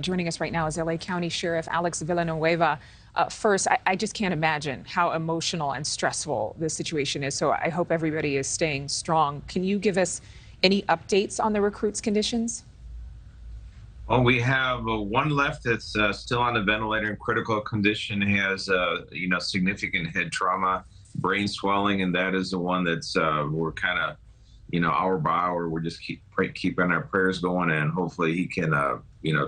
Joining us right now is LA County Sheriff Alex Villanueva. First, I just can't imagine how emotional and stressful this situation is, so I hope everybody is staying strong. Can you give us any updates on the recruits' conditions? Well, we have one left that's still on the ventilator in critical condition, has significant head trauma, brain swelling, and that is the one that's we're kind of hour by hour we're just keeping our prayers going, and hopefully he can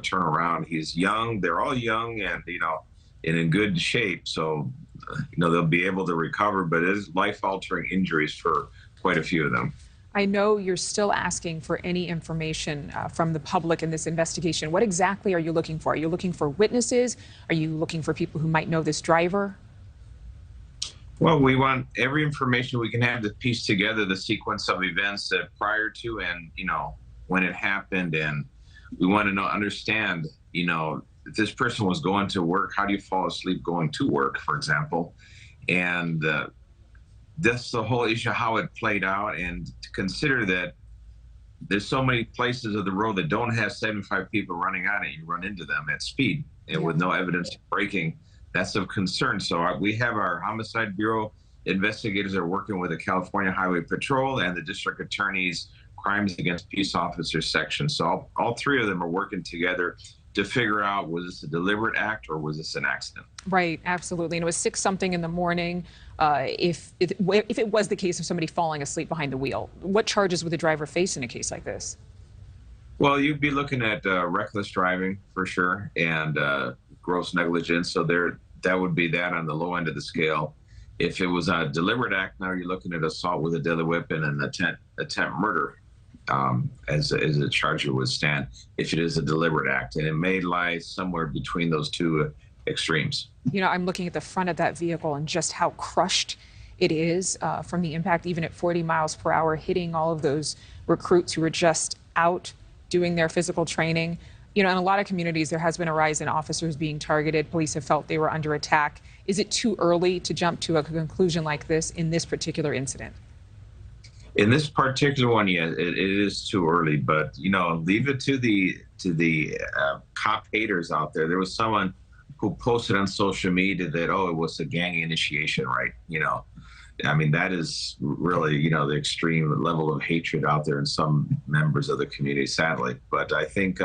turn around. He's young; they're all young, and in good shape, so they'll be able to recover. But it is life-altering injuries for quite a few of them. I know you're still asking for any information from the public in this investigation. What exactly are you looking for? Are you looking for witnesses? Are you looking for people who might know this driver? Well, we want every information we can have to piece together the sequence of events that prior to and when it happened, and we want to understand if this person was going to work. How do you fall asleep going to work, for example? And that's the whole issue, how it played out, and to consider that there's so many places of the road that don't have 75 people running on it. You run into them at speed and with no evidence of braking. That's of concern. So we have our Homicide Bureau investigators that are working with the California Highway Patrol and the District Attorney's Crimes Against Peace Officers section. So all three of them are working together to figure out, was this a deliberate act or was this an accident? Right, absolutely. And it was 6-something in the morning. If it was the case of somebody falling asleep behind the wheel, what charges would the driver face in a case like this? Well, you'd be looking at reckless driving for sure, and gross negligence. So that would be that on the low end of the scale. If it was a deliberate act, now you're looking at assault with a deadly weapon and attempt murder as a charge would stand if it is a deliberate act, and it may lie somewhere between those two extremes. I'm looking at the front of that vehicle and just how crushed it is from the impact, even at 40 miles per hour, hitting all of those recruits who were just out doing their physical training. In a lot of communities, there has been a rise in officers being targeted. Police have felt they were under attack. Is it too early to jump to a conclusion like this in this particular incident? In this particular one, yeah, it is too early, but leave it to the cop haters out there. There was someone who posted on social media that, it was a gang initiation, right? I mean, that is really, the extreme level of hatred out there in some members of the community, sadly. But I think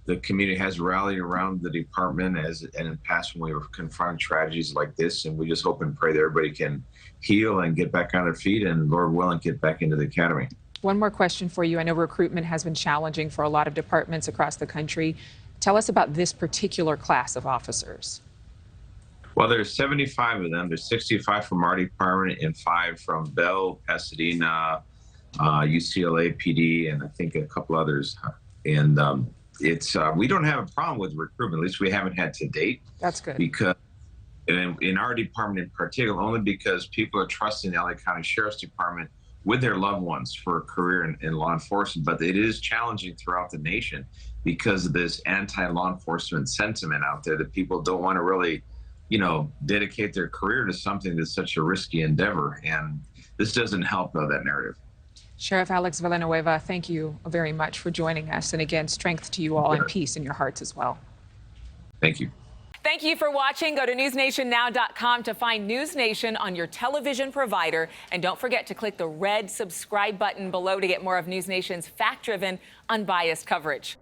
the community has rallied around the department and in the past when we were confronting tragedies like this, and we just hope and pray that everybody can heal and get back on their feet and, Lord willing, get back into the academy. One more question for you. I know recruitment has been challenging for a lot of departments across the country. Tell us about this particular class of officers. Well, there's 75 of them. There's 65 from our department and 5 from Bell, Pasadena, UCLA PD, and I think a couple others. And we don't have a problem with recruitment. At least we haven't had to date. That's good. Because in our department in particular, only because people are trusting the LA County Sheriff's Department with their loved ones for a career in law enforcement. But it is challenging throughout the nation because of this anti-law enforcement sentiment out there that people don't want to really, dedicate their career to something that's such a risky endeavor. And this doesn't help that narrative. Sheriff Alex Villanueva, thank you very much for joining us. And again, strength to you all and peace in your hearts as well. Thank you. Thank you for watching. Go to newsnationnow.com to find NewsNation on your television provider. And don't forget to click the red subscribe button below to get more of NewsNation's fact-driven, unbiased coverage.